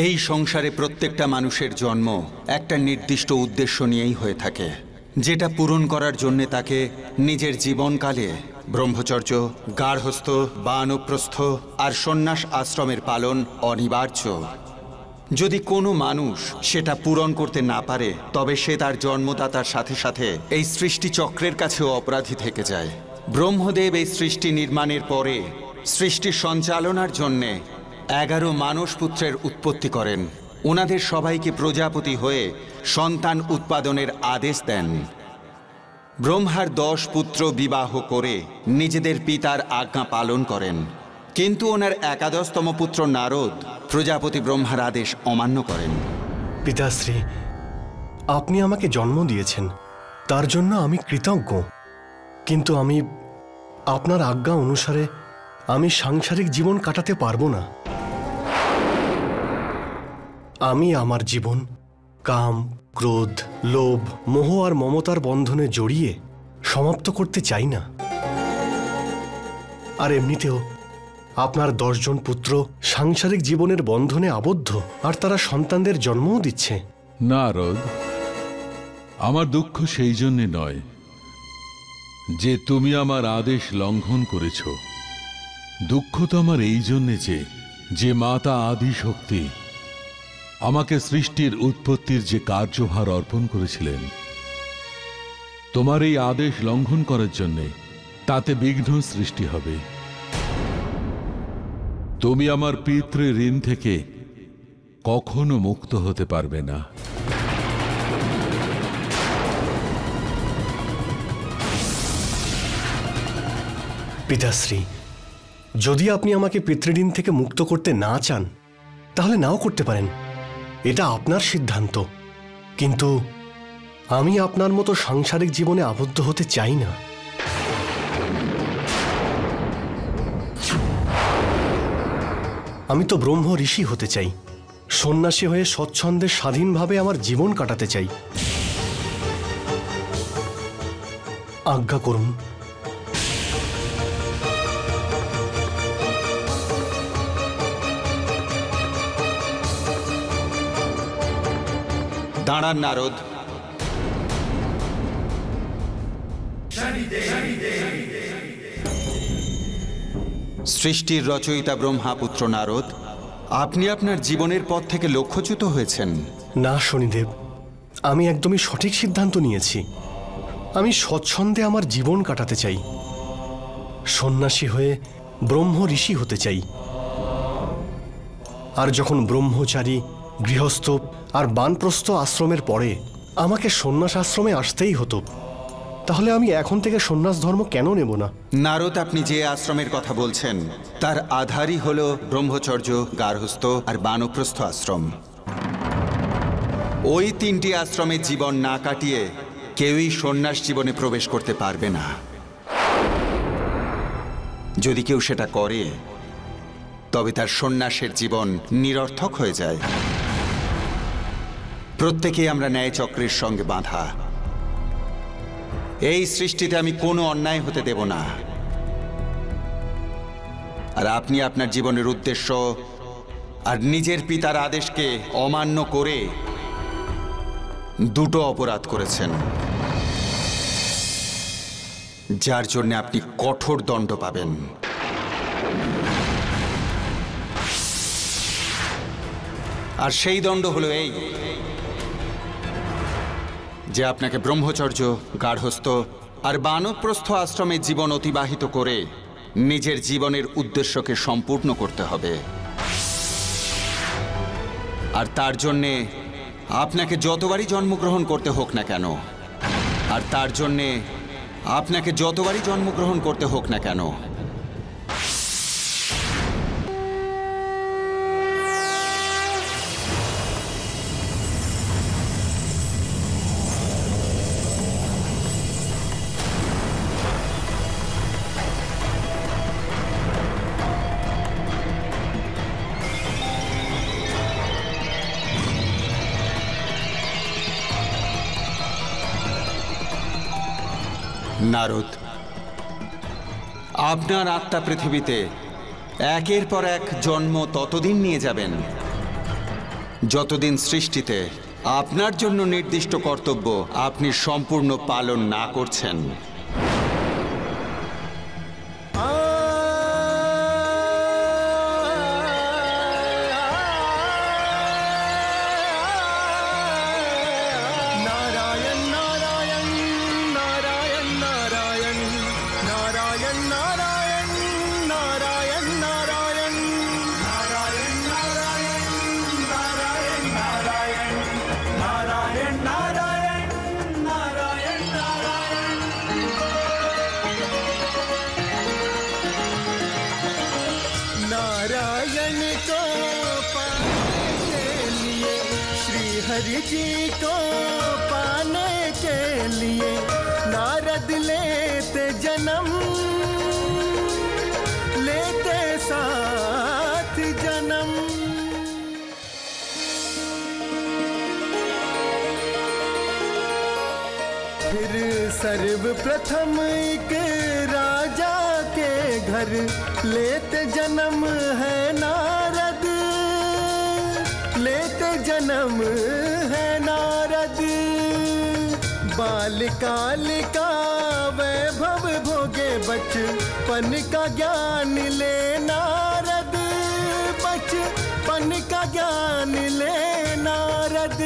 এই সংসারে প্রত্যেকটা মানুষের জন্ম একটা নির্দিষ্ট উদ্দেশ্য নিয়েই হয়ে থাকে, যেটা পূরণ করার জন্য তাকে নিজের জীবনকালে ব্রহ্মচর্য, গার্হস্থ, বানপ্রস্থ আর সন্ন্যাস আশ্রমের পালন অনিবার্য। যদি কোনো মানুষ সেটা পূরণ করতে না পারে, তবে সে তার জন্মদাতার সাথে সাথে এই সৃষ্টি চক্রের কাছেও অপরাধী থেকে যায়। ব্রহ্মদেব এই সৃষ্টি নির্মাণের পরে সৃষ্টি সঞ্চালনার জন্যে 11 মানস পুত্রের উৎপত্তি করেন। ওনাদের সবাইকে প্রজাপতি হয়ে সন্তান উৎপাদনের আদেশ দেন। ব্রহ্মার 10 পুত্র বিবাহ করে নিজেদের পিতার আজ্ঞা পালন করেন, কিন্তু ওনার 11তম পুত্র নারদ প্রজাপতি ব্রহ্মার আদেশ অমান্য করেন। পিতাশ্রী, আপনি আমাকে জন্ম দিয়েছেন, তার জন্য আমি কৃতজ্ঞ, কিন্তু আমি আপনার আজ্ঞা অনুসারে আমি সাংসারিক জীবন কাটাতে পারবো না। আমি আমার জীবন কাম, ক্রোধ, লোভ, মোহ আর মমতার বন্ধনে জড়িয়ে সমাপ্ত করতে চাই না। আর এমনিতেও আপনার 10 জন পুত্র সাংসারিক জীবনের বন্ধনে আবদ্ধ, আর তারা সন্তানদের জন্মও দিচ্ছে। নারদ, আমার দুঃখ সেই জন্যে নয় যে তুমি আমার আদেশ লঙ্ঘন করেছ। দুঃখ তো আমার এই জন্যে যে মাতা আদি শক্তি আমাকে সৃষ্টির উৎপত্তির যে কার্যভার অর্পণ করেছিলেন, তোমার এই আদেশ লঙ্ঘন করার জন্যে তাতে বিঘ্ন সৃষ্টি হবে। তুমি আমার পিতৃ ঋণ থেকে কখনো মুক্ত হতে পারবে না। পিতাশ্রী, যদি আপনি আমাকে পিতৃঋণ থেকে মুক্ত করতে না চান, তাহলে নাও করতে পারেন, এটা আপনার সিদ্ধান্ত। কিন্তু আমি আপনার মতো সাংসারিক জীবনে আবদ্ধ হতে চাই না। আমি তো ব্রহ্ম ঋষি হতে চাই, সন্ন্যাসী হয়ে স্বচ্ছন্দে স্বাধীনভাবে আমার জীবন কাটাতে চাই। আজ্ঞা করুন। দাঁড়ান নারদ। সৃষ্টির রচয়িতা ব্রহ্মাপুত্র নারদ, আপনি আপনার জীবনের পথ থেকে লক্ষ্যচ্যুত হয়েছেন। না শনিদেব, আমি একদমই সঠিক সিদ্ধান্ত নিয়েছি। আমি স্বচ্ছন্দে আমার জীবন কাটাতে চাই, সন্ন্যাসী হয়ে ব্রহ্ম ঋষি হতে চাই। আর যখন ব্রহ্মচারী, গৃহস্থ আর বানপ্রস্থ আশ্রমের পরে আমাকে সন্ন্যাস আশ্রমে আসতেই হতো, তাহলে আমি এখন থেকে সন্ন্যাস ধর্ম কেন নেব না? নারদ, আপনি যে আশ্রমের কথা বলছেন তার আধারই হল ব্রহ্মচর্য, গার্হস্থ আর বানপ্রস্থ আশ্রম। ওই 3টি আশ্রমে জীবন না কাটিয়ে কেউই সন্ন্যাস জীবনে প্রবেশ করতে পারবে না। যদি কেউ সেটা করে, তবে তার সন্ন্যাসের জীবন নিরর্থক হয়ে যায়। প্রত্যেকেই আমরা ন্যায়চক্রের সঙ্গে বাঁধা। এই সৃষ্টিতে আমি কোনো অন্যায় হতে দেব না। আর আপনি আপনার জীবনের উদ্দেশ্য আর নিজের পিতার আদেশকে অমান্য করে 2টো অপরাধ করেছেন, যার জন্য আপনি কঠোর দণ্ড পাবেন। আর সেই দণ্ড হলো এই যে আপনাকে ব্রহ্মচর্য, গার্হস্থ আর বানপ্রস্থ আশ্রমে জীবন অতিবাহিত করে নিজের জীবনের উদ্দেশ্যকে সম্পূর্ণ করতে হবে। আর তার জন্যে আপনাকে যতবারই জন্মগ্রহণ করতে হোক না কেন, নারদ, আপনার আত্মা পৃথিবীতে একের পর এক জন্ম ততদিন নিয়ে যাবেন যতদিন সৃষ্টিতে আপনার জন্য নির্দিষ্ট কর্তব্য আপনি সম্পূর্ণ পালন না করছেন। हरि जी को पाने के लिए नारद लेते जन्म, लेते साथ जन्म। फिर सर्वप्रथम एक राजा के घर लेते जन्म है नारद, लेते जन्म है नारद। बालकाल का वैभव भोगे बचपन का ज्ञान ले नारद, बचपन का ज्ञान ले नारद।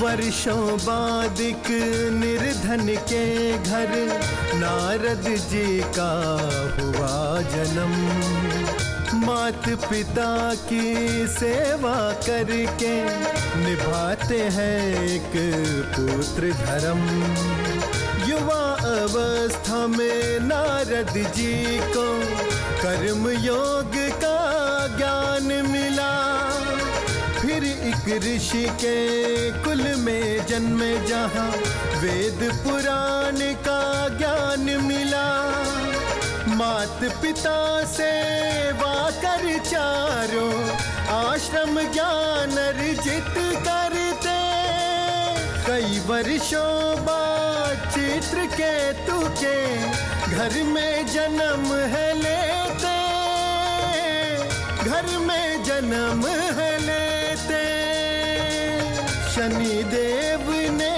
वर्षों बाद एक निर्धन के घर नारद जी का हुआ जन्म। मात पिता की सेवा करके निभाते हैं एक पुत्र धर्म। युवा अवस्था में नारद जी को कर्म योग का ज्ञान मिला। फिर एक ऋषि के कुल में जन्मे जहाँ वेद पुराण का ज्ञान मिला। मात पिता सेवा कर चारों आश्रम ज्ञान अर्जित करते। कई वर्षों बाद चित्रकेतु के घर में जन्म है लेते, घर में जन्म है लेते। शनि देव ने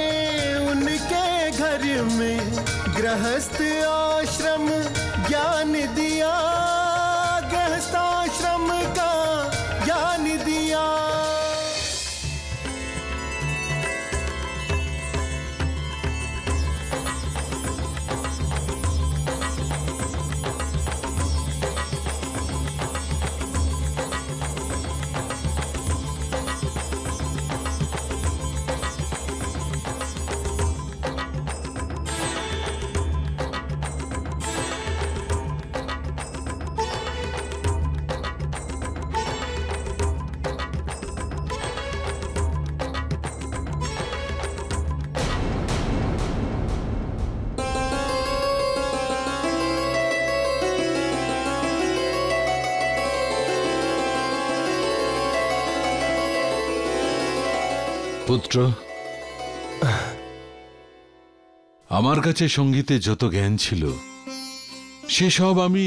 उनके घर में गृहस्थ आश्रम ज्ञान दिया, गृहस्थ आश्रम का ज्ञान दिया। পুত্র, আমার কাছে সঙ্গীতের যত জ্ঞান ছিল সেসব আমি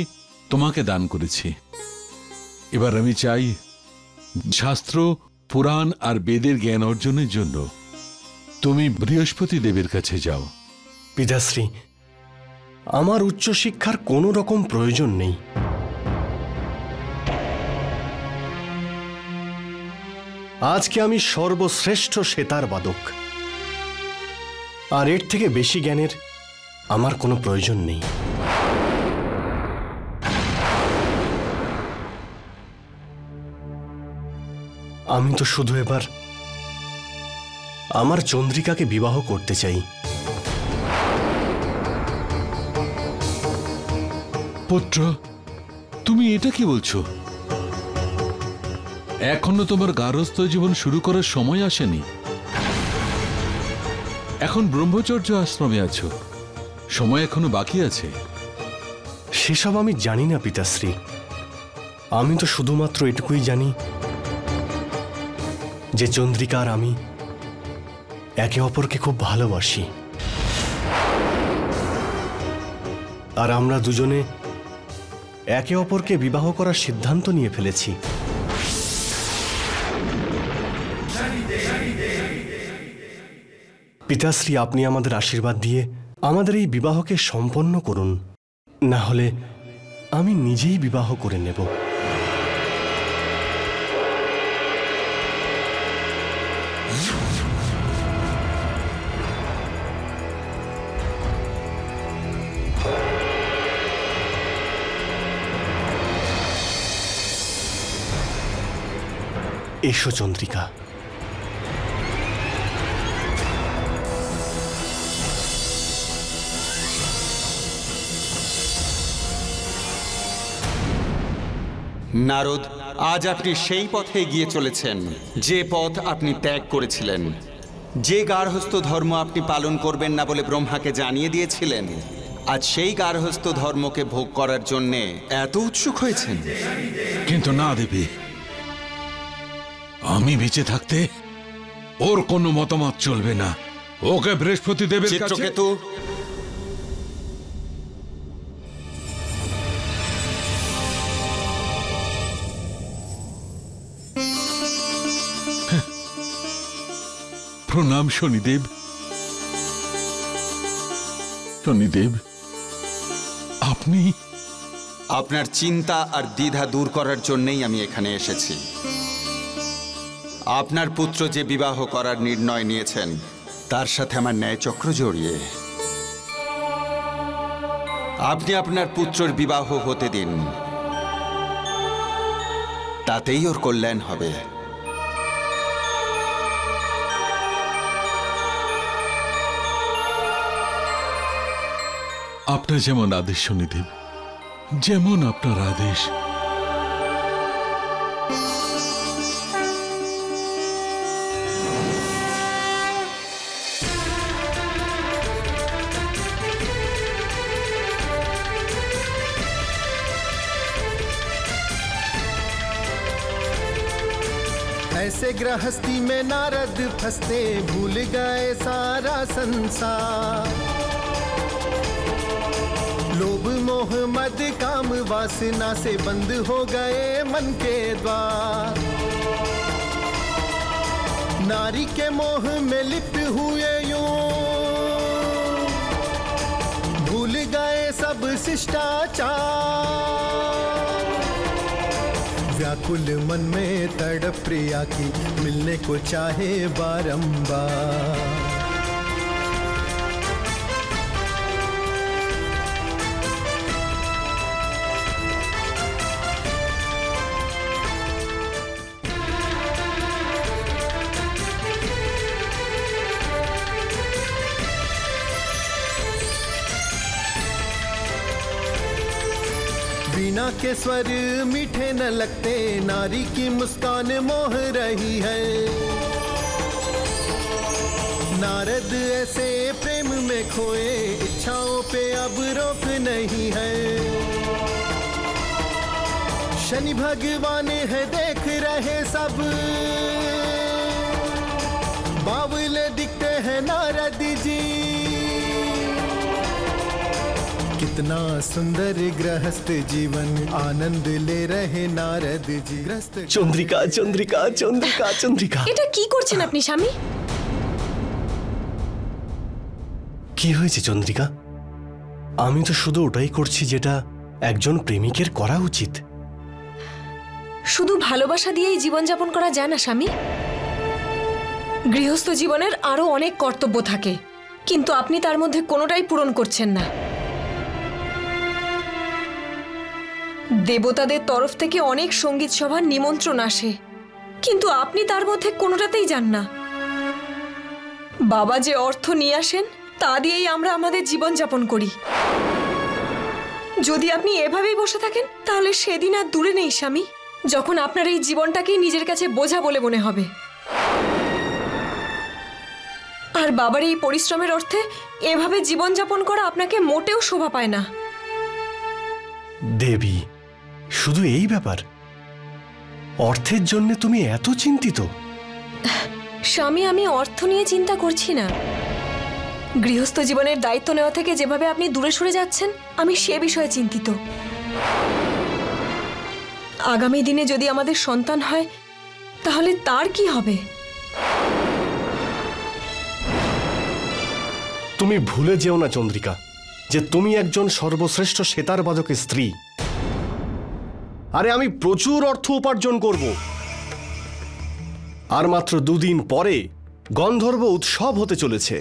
তোমাকে দান করেছি। এবার আমি চাই শাস্ত্র, পুরাণ আর বেদের জ্ঞান অর্জনের জন্য তুমি বৃহস্পতি দেবের কাছে যাও। পিতাশ্রী, আমার উচ্চশিক্ষার কোনো রকম প্রয়োজন নেই। আজকে আমি সর্বশ্রেষ্ঠ সেতার বাদক, আর এর থেকে বেশি জ্ঞানের আমার কোনো প্রয়োজন নেই। আমি তো শুধু এবার আমার চন্দ্রিকাকে বিবাহ করতে চাই। পুত্র, তুমি এটা কি বলছো? এখনো তোমার গার্হস্থ্য জীবন শুরু করার সময় আসেনি। এখন ব্রহ্মচর্য আশ্রমে আছো, সময় এখনো বাকি আছে। সেসব আমি জানি না পিতাশ্রী। আমি তো শুধুমাত্র এটুকুই জানি যে চন্দ্রিকা আর আমি একে অপরকে খুব ভালোবাসি। আর আমরা দুজনে একে অপরকে বিবাহ করার সিদ্ধান্ত নিয়ে ফেলেছি। পিতাশ্রী, আপনি আমাদের আশীর্বাদ দিয়ে আমাদের এই বিবাহকে সম্পন্ন করুন, না হলে আমি নিজেই বিবাহ করে নেব। এসো চন্দ্রিকা। নারদ, আজ আপনি সেই পথে এগিয়ে চলেছেন যে পথ আপনি ত্যাগ করেছিলেন, যে গার্হস্থ্য ধর্ম আপনি পালন করবেন না বলে ব্রহ্মাকে জানিয়ে দিয়েছিলেন। আজ সেই গার্হস্থ্য ধর্মকে ভোগ করার জন্যে এত উৎসুক হয়েছেন। কিন্তু না দেবী, আমি বেঁচে থাকতে ওর কোনো মতামত চলবে না। ওকে বৃহস্পতি দেবের কাছে। চিত্রকেতু, প্রণাম শনিদেব। শনিদেব, আপনি? আপনার চিন্তা আর দ্বিধা দূর করার জন্যই আমি এখানে এসেছি। আপনার পুত্র যে বিবাহ করার নির্ণয় নিয়েছেন তার সাথে আমার ন্যায়চক্র জড়িয়ে। আপনি আপনার পুত্রের বিবাহ হতে দিন, তাতেই ওর কল্যাণ হবে। আপনার যেমন আদেশ শনিদেব, যেমন আপনার আদেশ। ऐसे गृहस्थी में नारद फंसते, भूल गए सारा संसार। लोभ मोह मद काम वासना से बंद हो गए मन के द्वार। नारी के मोह में लिप्त हुए यूं, भूल गए सब शिष्टाचार। व्याकुल मन में तड़प प्रिया की, मिलने को चाहे बारंबार। वीणा के स्वर मीठे न लगते, नारी की मुस्कान मोह रही है। नारद ऐसे प्रेम में खोए, इच्छाओं पे अब रोक नहीं है। शनि भगवान है देख रहे सब, बावले दिखते हैं नारद जी। कितना सुंदर गृहस्थ जीवन आनंद ले रहे नारद जी। ग्रस्त চন্দ্রিকা, চন্দ্রিকা, চন্দ্রিকা, চন্দ্রিকা। এটা কি করছেন আপনি স্বামী? কি হয়েছে চন্দ্রিকা? আমি তো শুধু ওটাই করছি যেটা একজন প্রেমিকের করা উচিত। শুধু ভালোবাসা দিয়েই জীবনযাপন করা যায় না স্বামী। গৃহস্থ জীবনের আরো অনেক কর্তব্য থাকে, কিন্তু আপনি তার মধ্যে কোনোটাই পূরণ করছেন না। দেবতাদের তরফ থেকে অনেক সঙ্গীত সভার নিমন্ত্রণ আসে, কিন্তু আপনি তার মধ্যে কোনোটাতেই যান না। বাবা যে অর্থ নিয়ে আসেন তা দিয়েই আমরা আমাদের জীবনযাপন করি। যদি আপনি এভাবেই বসে থাকেন তাহলে সেদিন আর দূরে নেই স্বামী, যখন আপনার এই জীবনটাকেই নিজের কাছে বোঝা বলে মনে হবে। আর বাবার এই পরিশ্রমের অর্থে এভাবে জীবনযাপন করা আপনাকে মোটেও শোভা পায় না। দেবী, শুধু এই ব্যাপার? অর্থের জন্য তুমি এত চিন্তিত? স্বামী, আমি অর্থ নিয়ে চিন্তা করছি না। গৃহস্থ জীবনের দায়িত্ব নেওয়া থেকে যেভাবে আপনি দূরে সরে যাচ্ছেন, আমি সে বিষয়ে চিন্তিত। আগামী দিনে যদি আমাদের সন্তান হয় তাহলে তার কি হবে? তুমি ভুলে যেও না চন্দ্রিকা যে তুমি একজন সর্বশ্রেষ্ঠ সেতার বাদকের স্ত্রী। আরে আমি প্রচুর অর্থ উপার্জন করব। আর মাত্র 2 দিন পরে গন্ধর্ব উৎসব হতে চলেছে।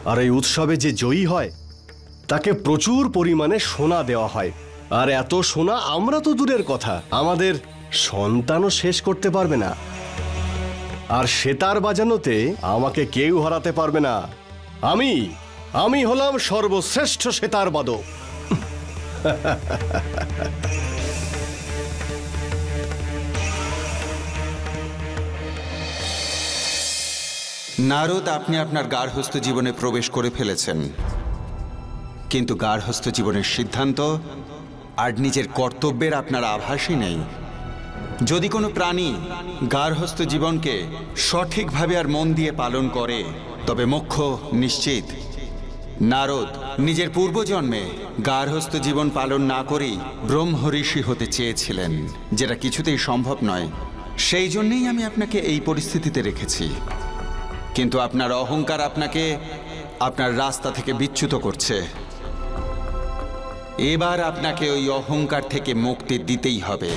আর এই উৎসবে যে জয়ী হয় তাকে প্রচুর পরিমাণে সোনা দেওয়া হয়। আর এত সোনা আমরা তো দূরের কথা, আমাদের সন্তানও শেষ করতে পারবে না। আর সেতার বাজানোতে আমাকে কেউ হারাতে পারবে না। আমি হলাম সর্বশ্রেষ্ঠ সেতার বাদক। নারদ, আপনি আপনার গার্হস্থ্য জীবনে প্রবেশ করে ফেলেছেন, কিন্তু গার্হস্থ্য জীবনের সিদ্ধান্ত আর নিজের কর্তব্যের আপনার আভাসই নেই। যদি কোনো প্রাণী গার্হস্থ্য জীবনকে সঠিকভাবে আর মন দিয়ে পালন করে তবে মোক্ষ নিশ্চিত। নারদ নিজের পূর্বজন্মে গার্হস্থ্য জীবন পালন না করেই ব্রহ্ম ঋষি হতে চেয়েছিলেন, যেটা কিছুতেই সম্ভব নয়। সেই জন্যেই আমি আপনাকে এই পরিস্থিতিতে রেখেছি। কিন্তু আপনার অহংকার আপনাকে আপনার রাস্তা থেকে বিচ্যুত করছে। এবার আপনাকে ওই অহংকার থেকে মুক্তি দিতেই হবে।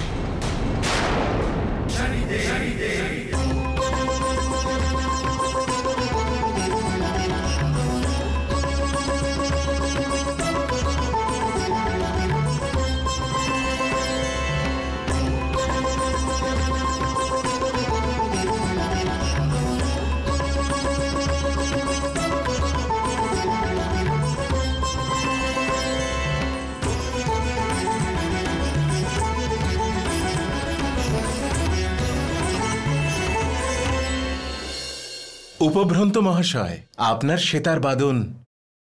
উপভ্রান্ত মহাশয়, আপনার সেতার বাদন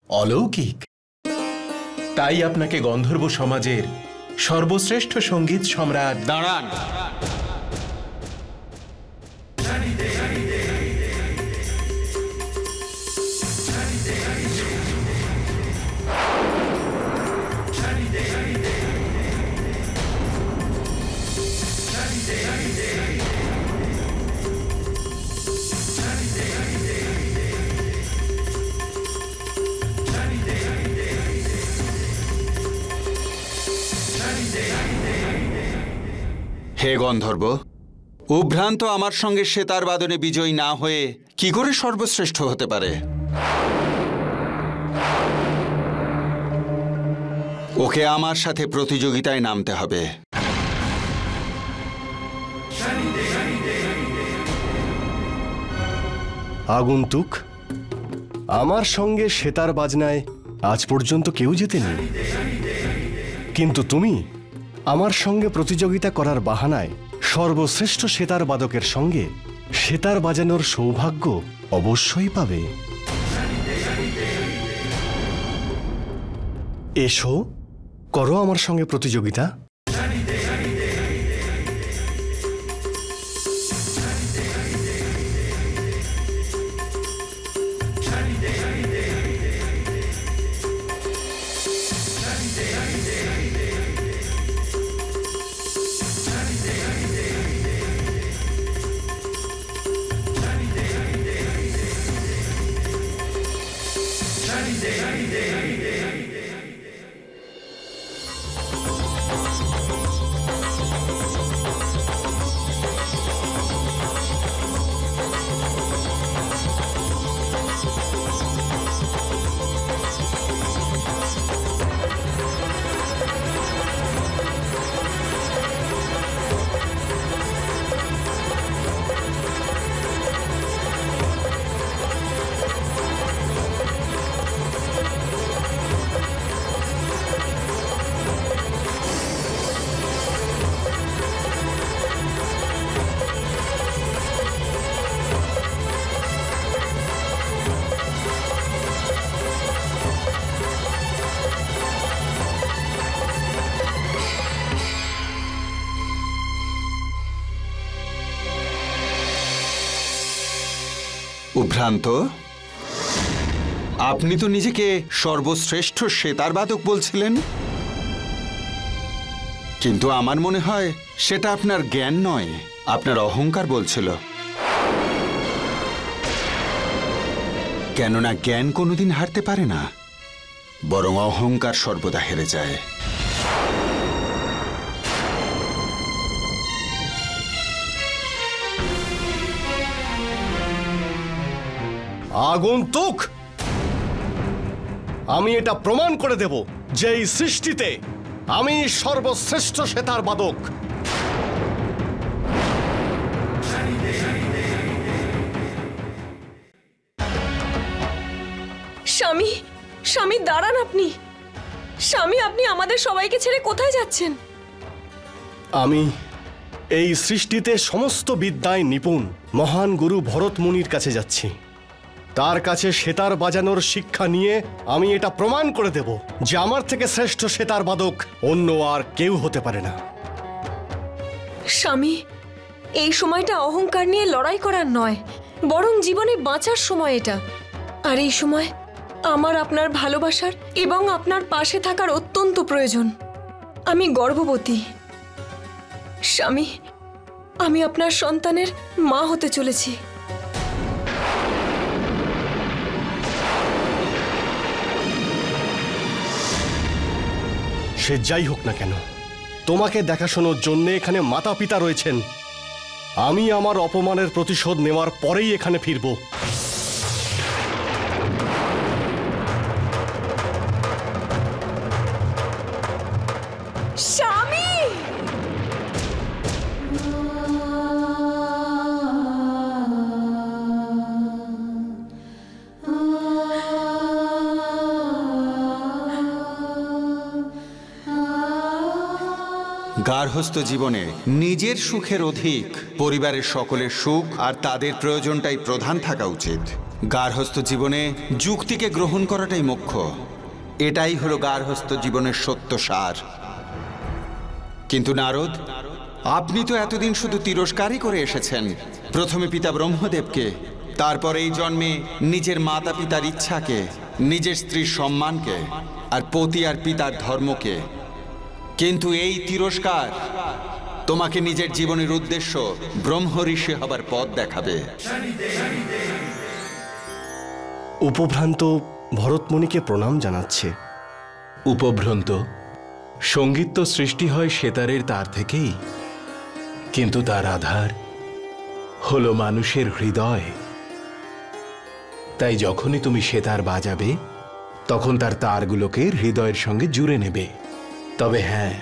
অলৌকিক। তাই আপনাকে গন্ধর্ব সমাজের সর্বশ্রেষ্ঠ সঙ্গীত সম্রাট। দাঁড়ান। হে গন্ধর্ব, উভ্রান্ত আমার সঙ্গে সেতার বাদনে বিজয়ী না হয়ে কি করে সর্বশ্রেষ্ঠ হতে পারে? ওকে আমার সাথে প্রতিযোগিতায় নামতে হবে। আগন্তুক, আমার সঙ্গে সেতার বাজনায় আজ পর্যন্ত কেউ জেতেনি, কিন্তু তুমি আমার সঙ্গে প্রতিযোগিতা করার বাহানায় সর্বশ্রেষ্ঠ সেতার বাদকের সঙ্গে সেতার বাজানোর সৌভাগ্য অবশ্যই পাবে। এসো, করো আমার সঙ্গে প্রতিযোগিতা। উভ্রান্ত, আপনি তো নিজেকে সর্বশ্রেষ্ঠ সেতার বাদক বলছিলেন, কিন্তু আমার মনে হয় সেটা আপনার জ্ঞান নয়, আপনার অহংকার বলছিল। কেননা জ্ঞান কোনোদিন হারতে পারে না, বরং অহংকার সর্বদা হেরে যায়। আগন্তুক, আমি এটা প্রমাণ করে দেব যে এই সৃষ্টিতে আমি সর্বশ্রেষ্ঠ সেতার বাদক। স্বামী, স্বামী দাঁড়ান আপনি। স্বামী, আপনি আমাদের সবাইকে ছেড়ে কোথায় যাচ্ছেন? আমি এই সৃষ্টিতে সমস্ত বিদ্যায় নিপুণ মহান গুরু ভরত মুনির কাছে যাচ্ছি। তার কাছে সেতার বাজানোর শিক্ষা নিয়ে আমি এটা প্রমাণ করে দেব যে আমার থেকে শ্রেষ্ঠ সেতার বাদক অন্য আর কেউ হতে পারে না। স্বামী, এই সময়টা অহংকার নিয়ে লড়াই করার নয়, বরং জীবনে বাঁচার সময় এটা। আর এই সময় আমার আপনার ভালোবাসার এবং আপনার পাশে থাকার অত্যন্ত প্রয়োজন। আমি গর্ভবতী। স্বামী, আমি আপনার সন্তানের মা হতে চলেছি। সে যাই হোক না কেন, তোমাকে দেখাশোনার জন্য এখানে মাতা পিতা রয়েছেন। আমি আমার অপমানের প্রতিশোধ নেওয়ার পরেই এখানে ফিরব। স্বামী, গার্হস্থ্য জীবনে নিজের সুখের অধিক পরিবারের সকলের সুখ আর তাদের প্রয়োজনটাই প্রধান থাকা উচিত। গার্হস্থ্য জীবনে যুক্তিকে গ্রহণ করাটাই মুখ্য। এটাই হলো গার্হস্থ্য জীবনের সত্য সার। কিন্তু নারদ, আপনি তো এতদিন শুধু তিরস্কারই করে এসেছেন। প্রথমে পিতা ব্রহ্মদেবকে, তারপর এই জন্মে নিজের মাতা পিতার ইচ্ছাকে, নিজের স্ত্রীর সম্মানকে, আর পতি আর পিতার ধর্মকে। কিন্তু এই তিরস্কার তোমাকে নিজের জীবনের উদ্দেশ্য ব্রহ্ম ঋষি হবার পথ দেখাবে। উপভ্রান্ত ভরতমুনিকে প্রণাম জানাচ্ছে। উপভ্রান্ত, সঙ্গীত তো সৃষ্টি হয় সেতারের তার থেকেই, কিন্তু তার আধার হলো মানুষের হৃদয়। তাই যখনই তুমি সেতার বাজাবে তখন তার তারগুলোকে হৃদয়ের সঙ্গে জুড়ে নেবে। তবে হ্যাঁ,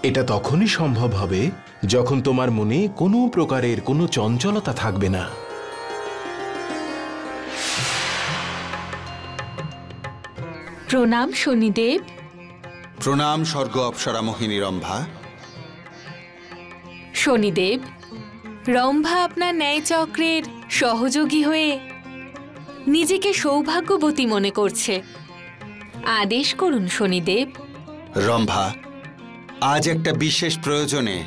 এটা তখনই সম্ভব হবে যখন তোমার মনে কোনো প্রকারের কোনো চঞ্চলতা থাকবে না। প্রণাম শনিদেব। প্রণাম স্বর্গ অপ্সরা মোহিনী রম্ভা। শনিদেব, রম্ভা আপনার ন্যায়চক্রের সহযোগী হয়ে নিজেকে সৌভাগ্যবতী মনে করছে। আদেশ করুন শনিদেব। রম্ভা, আজ একটা বিশেষ প্রয়োজনে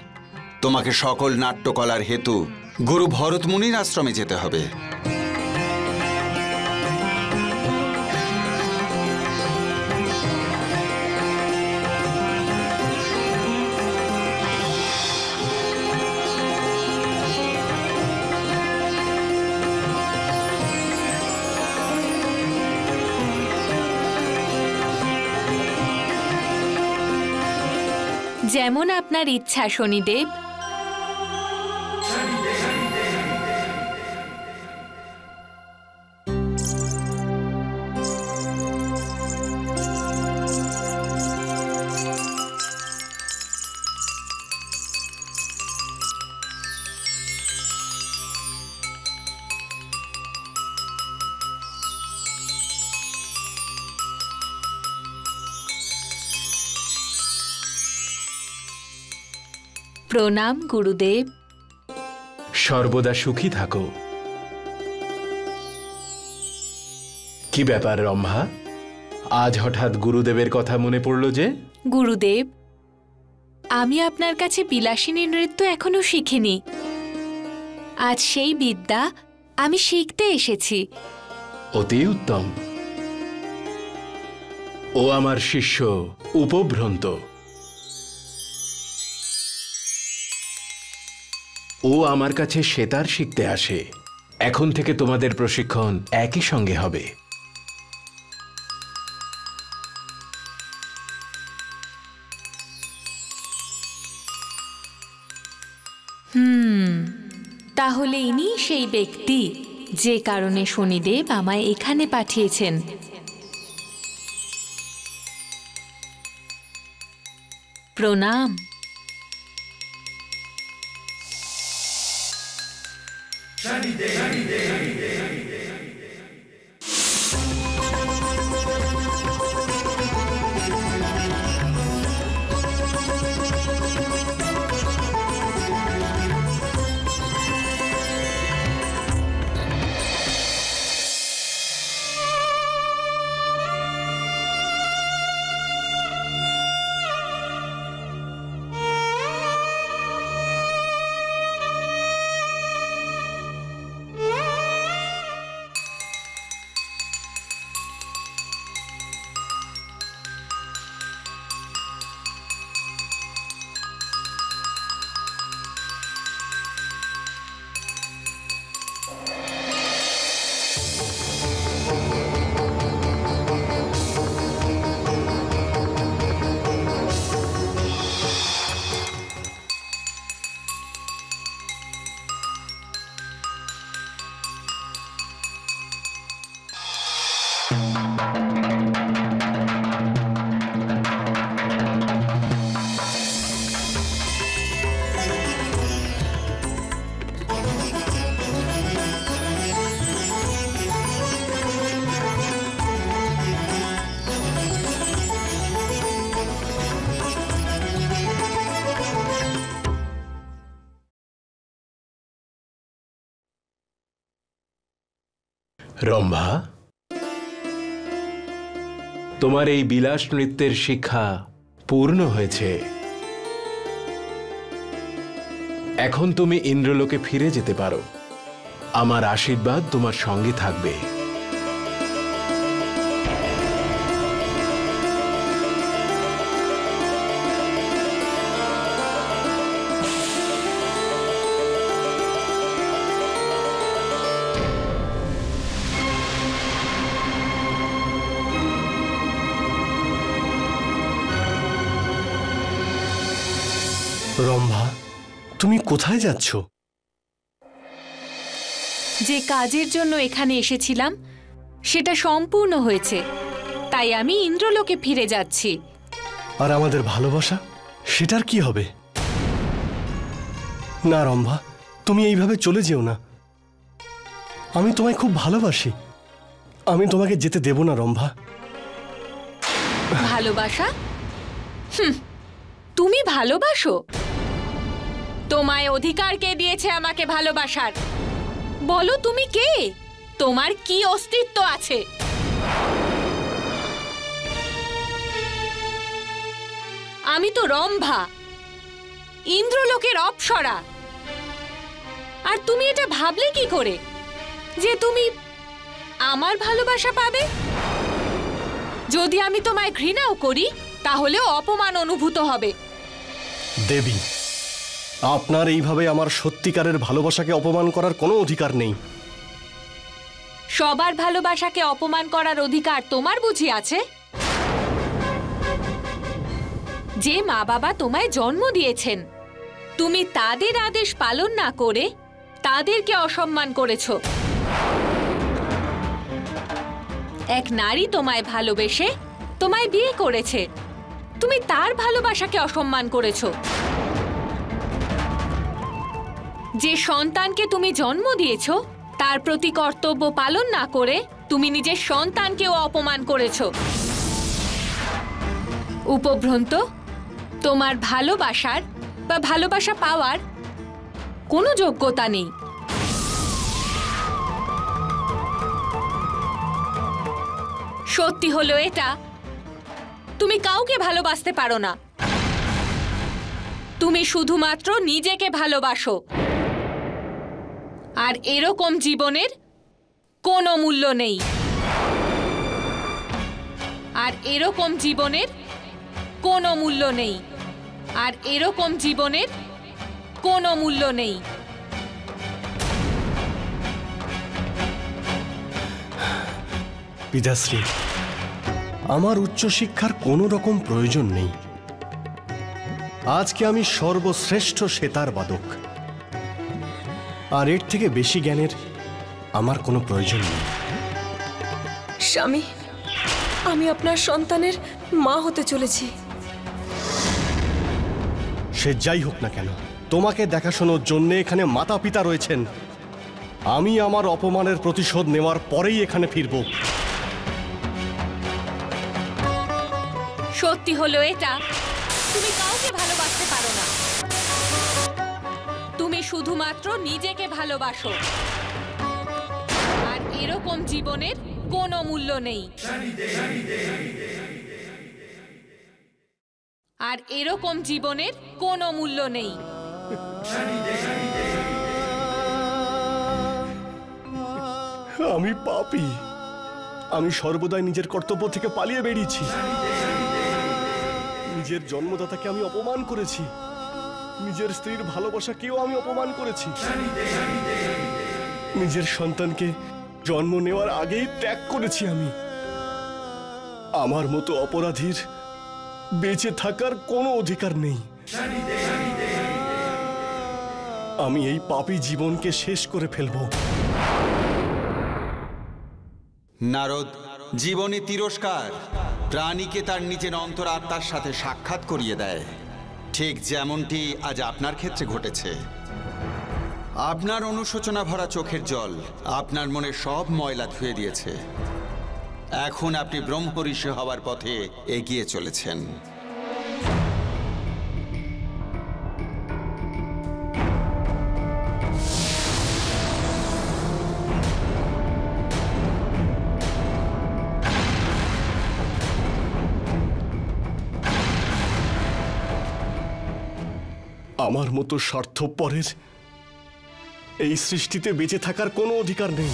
তোমাকে সকল নাট্যকলার হেতু গুরু ভরত মুনির আশ্রমে যেতে হবে। যেমন আপনার ইচ্ছা শনিদেব। প্রণাম গুরুদেব। সর্বদা সুখী থাকো। কি ব্যাপার রম্ভা, আজ হঠাৎ গুরুদেবের কথা মনে পড়ল যে? গুরুদেব, আমি আপনার কাছে বিলাসিনী নৃত্য এখনো শিখিনি। আজ সেই বিদ্যা আমি শিখতে এসেছি। অতি উত্তম। ও আমার শিষ্য উপভ্রন্ত। ও আমার কাছে সেতার শিখতে আসে। এখন থেকে তোমাদের প্রশিক্ষণ একই সঙ্গে হবে। তাহলে ইনি সেই ব্যক্তি যে কারণে শনিদেব আমায় এখানে পাঠিয়েছেন। প্রণাম। রম্ভা, তোমার এই বিলাস নৃত্যের শিক্ষা পূর্ণ হয়েছে। এখন তুমি ইন্দ্রলোকে ফিরে যেতে পারো। আমার আশীর্বাদ তোমার সঙ্গে থাকবে। রম্ভা, তুমি কোথায় যাচ্ছ? যে কাজের জন্য এখানে এসেছিলাম সেটা সম্পূর্ণ হয়েছে, তাই আমি ইন্দ্রলোকে ফিরে যাচ্ছি। আর আমাদের ভালোবাসা, সেটার কি হবে? না রম্ভা, তুমি এইভাবে চলে যেও না। আমি তোমায় খুব ভালোবাসি। আমি তোমাকে যেতে দেব না রম্ভা। ভালোবাসা? তুমি ভালোবাসো? তোমায় অধিকার কে দিয়েছে আমাকে ভালোবাসার? বলো তুমি কে? তোমার কি অস্তিত্ব আছে? আমি তো রম্ভা, ইন্দ্রলোকের অপ্সরা। আর তুমি এটা ভাবলে কি করে যে তুমি আমার ভালোবাসা পাবে? যদি আমি তোমায় ঘৃণাও করি তাহলেও অপমান অনুভূত হবে। দেবী, আপনার এইভাবে আমার সত্যিকারের ভালোবাসাকে অপমান করার কোনো অধিকার নেই। সবার ভালোবাসাকে অপমান করার অধিকার তোমার বুঝি আছে? যে মা বাবা তোমায় জন্ম দিয়েছেন, তুমি তাদের আদেশ পালন না করে তাদেরকে অসম্মান করেছো। এক নারী তোমায় ভালোবেসে তোমায় বিয়ে করেছে, তুমি তার ভালোবাসাকে অসম্মান করেছো। যে সন্তানকে তুমি জন্ম দিয়েছো তার প্রতি কর্তব্য পালন না করে তুমি নিজের সন্তানকেও অপমান করেছো। উপভ্রন্ত, তোমার ভালোবাসার বা ভালোবাসা পাওয়ার কোনো যোগ্যতা নেই। সত্যি হলো এটা, তুমি কাউকে ভালোবাসতে পারো না। তুমি শুধুমাত্র নিজেকে ভালোবাসো। আর এরকম জীবনের কোনো মূল্য নেই। আর এরকম জীবনের কোনো মূল্য নেই। আর এরকম জীবনের কোনো মূল্য নেই। পিতাশ্রী, আমার উচ্চশিক্ষার কোনো রকম প্রয়োজন নেই। আজকে আমি সর্বশ্রেষ্ঠ সেতার বাদক, আর এর থেকে বেশি জ্ঞানের আমার কোনো প্রয়োজন নেই। স্বামী, আমি আপনার সন্তানের মা হতে চলেছি। সে যাই হোক না কেন, তোমাকে দেখাশোনার জন্য এখানে মাতা পিতা রয়েছেন। আমি আমার অপমানের প্রতিশোধ নেওয়ার পরেই এখানে ফিরব। সত্যি হলো এটা, তুমি কাউকে ভালোবাসতে পারো না। তুমি শুধুমাত্র নিজেকে ভালোবাসো। আর এরকম জীবনের কোনো মূল্য নেই। আর এরকম জীবনের কোনো মূল্য নেই। আমি পাপী। আমি সর্বদাই নিজের কর্তব্য থেকে পালিয়ে বেরিয়েছি। নিজের জন্মদাতাকে আমি অপমান করেছি। নিজের স্ত্রীর ভালোবাসাকেও আমি অপমান করেছি। নিজের সন্তানকে জন্ম নেওয়ার আগেই ত্যাগ করেছি আমি। আমার মতো অপরাধীর বেঁচে থাকার কোনো অধিকার নেই। আমি এই পাপী জীবনকে শেষ করে ফেলব। নারদ, জীবনে তিরস্কার প্রাণীকে তার নিজের অন্তরাত্মার সাথে সাক্ষাৎ করিয়ে দেয়, ঠিক যেমনটি আজ আপনার ক্ষেত্রে ঘটেছে। আপনার অনুশোচনা ভরা চোখের জল আপনার মনে সব ময়লা ধুয়ে দিয়েছে। এখন আপনি ব্রহ্ম ঋষি হওয়ার পথে এগিয়ে চলেছেন। আমার মতো স্বার্থপরের এই সৃষ্টিতে বেঁচে থাকার কোনো অধিকার নেই।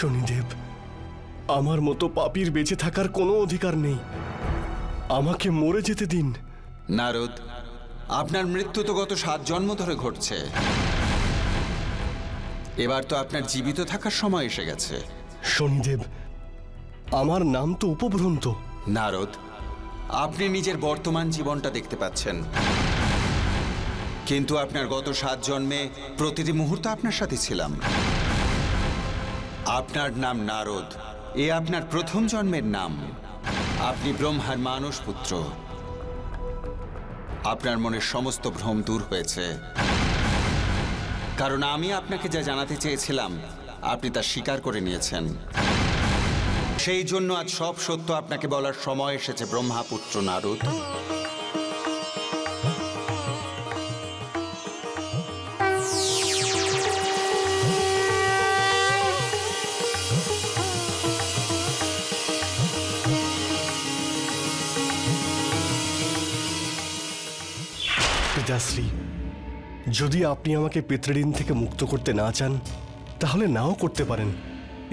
শনিদেব, আমার মতো পাপীর বেঁচে থাকার কোনো অধিকার নেই। আমাকে মরে যেতে দিন। নারদ, আপনার মৃত্যু তো গত 7 জন্ম ধরে ঘটছে। এবার তো আপনার জীবিত থাকার সময় এসে গেছে। শনিদেব, আমার নাম তো উপভ্রন্ত। নারদ, আপনি নিজের বর্তমান জীবনটা দেখতে পাচ্ছেন, কিন্তু আপনার গত 7 জন্মে প্রতিটি মুহূর্ত আপনার সাথে ছিলাম। আপনার নাম নারদ, এ আপনার প্রথম জন্মের নাম। আপনি ব্রহ্মার মানস পুত্র। আপনার মনের সমস্ত ভ্রম দূর হয়েছে, কারণ আমি আপনাকে যা জানাতে চেয়েছিলাম আপনি তা স্বীকার করে নিয়েছেন। সেই জন্য আজ সব সত্য আপনাকে বলার সময় এসেছে ব্রহ্মাপুত্র নারদ। পিতাশ্রী, যদি আপনি আমাকে পিতৃঋণ থেকে মুক্ত করতে না চান তাহলে নাও করতে পারেন,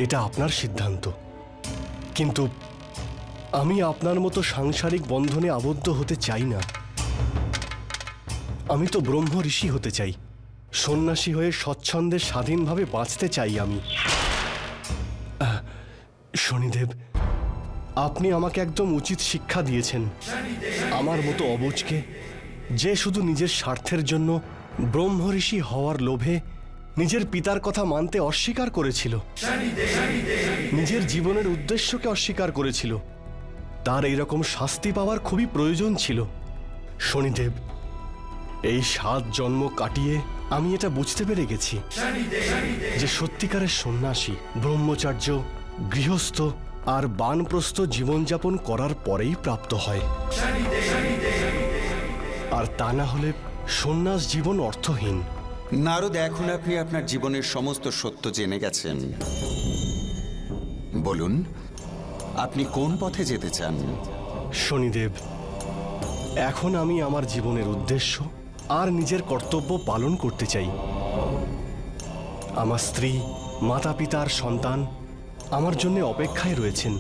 এটা আপনার সিদ্ধান্ত। কিন্তু আমি আপনার মতো সাংসারিক বন্ধনে আবদ্ধ হতে চাই না। আমি তো ব্রহ্ম ঋষি হতে চাই। সন্ন্যাসী হয়ে স্বচ্ছন্দে স্বাধীনভাবে বাঁচতে চাই আমি। শনিদেব, আপনি আমাকে একদম উচিত শিক্ষা দিয়েছেন। আমার মতো অবুঝকে, যে শুধু নিজের স্বার্থের জন্য ব্রহ্ম ঋষি হওয়ার লোভে নিজের পিতার কথা মানতে অস্বীকার করেছিল, নিজের জীবনের উদ্দেশ্যকে অস্বীকার করেছিল, তার এইরকম শাস্তি পাওয়ার খুবই প্রয়োজন ছিল। শনিদেব, এই 7 জন্ম কাটিয়ে আমি এটা বুঝতে পেরে গেছি যে সত্যিকারের সন্ন্যাসী ব্রহ্মচার্য, গৃহস্থ আর বানপ্রস্থ জীবনযাপন করার পরেই প্রাপ্ত হয়, আর তা না হলে সন্ন্যাস জীবন অর্থহীন। নারদ, এখন আপনি আপনার জীবনের সমস্ত সত্য জেনে গেছেন। বলুন, আপনি কোন পথে যেতে চান? শনিদেব, এখন আমি আমার জীবনের উদ্দেশ্য আর নিজের কর্তব্য পালন করতে চাই। আমার স্ত্রী, মাতা পিতা আর সন্তান আমার জন্য অপেক্ষায় রয়েছেন,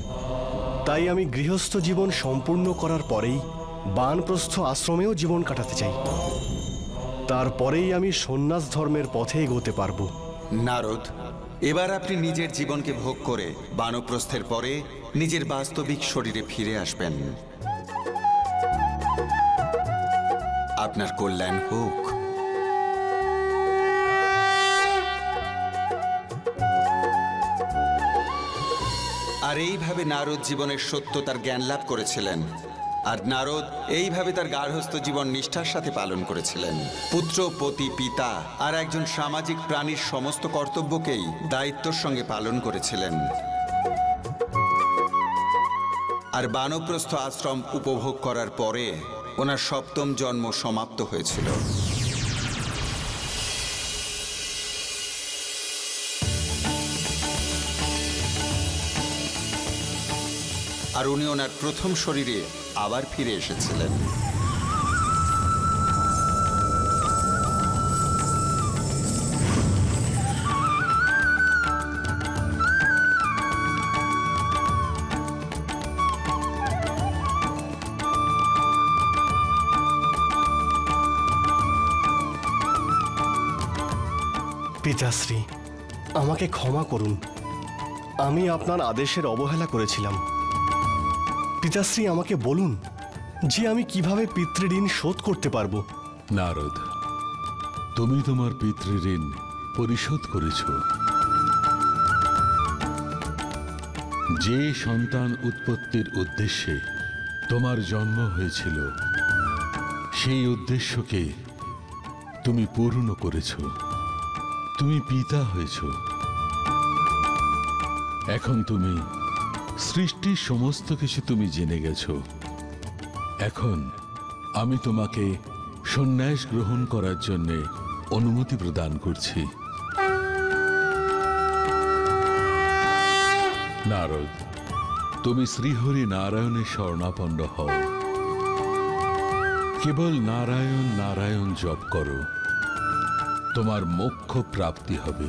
তাই আমি গৃহস্থ জীবন সম্পূর্ণ করার পরেই বানপ্রস্থ আশ্রমেও জীবন কাটাতে চাই। তারপরেই আমি সন্ন্যাস ধর্মের পথে এগোতে পারবো। নারদ, এবার আপনি নিজের জীবনকে ভোগ করে বানপ্রস্থের পরে নিজের বাস্তবিক শরীরে ফিরে আসবেন। আপনার কল্যাণ হোক। আর এইভাবে নারদ জীবনের সত্যতার জ্ঞান লাভ করেছিলেন। আর নারদ এইভাবে তার গার্হস্থ্য জীবন নিষ্ঠার সাথে পালন করেছিলেন। পুত্র, পতি, পিতা আর একজন সামাজিক প্রাণীর সমস্ত কর্তব্যকেই দায়িত্বর সঙ্গে পালন করেছিলেন। আর বানপ্রস্থ আশ্রম উপভোগ করার পরে ওনার সপ্তম জন্ম সমাপ্ত হয়েছিল। আর উনি ওনার প্রথম শরীরে আবার ফিরে এসেছিলেন। পিতাশ্রী, আমাকে ক্ষমা করুন, আমি আপনার আদেশের অবহেলা করেছিলাম। পিতাশ্রী, আমাকে বলুন যে আমি কিভাবে পিতৃঋণ শোধ করতে পারবো। নারদ, তুমি তোমার পিতৃঋণ পরিশোধ করেছ। যে সন্তান উৎপত্তির উদ্দেশ্যে তোমার জন্ম হয়েছিল, সেই উদ্দেশ্যকে তুমি পূর্ণ করেছ। তুমি পিতা হয়েছ। এখন তুমি সৃষ্টির সমস্ত কিছু তুমি জেনে গেছো। এখন আমি তোমাকে সন্ন্যাস গ্রহণ করার জন্য অনুমতি প্রদান করছি। নারদ, তুমি শ্রীহরি নারায়ণের শরণাপন্ন হও। কেবল নারায়ণ নারায়ণ জপ করো, তোমার মোক্ষ প্রাপ্তি হবে।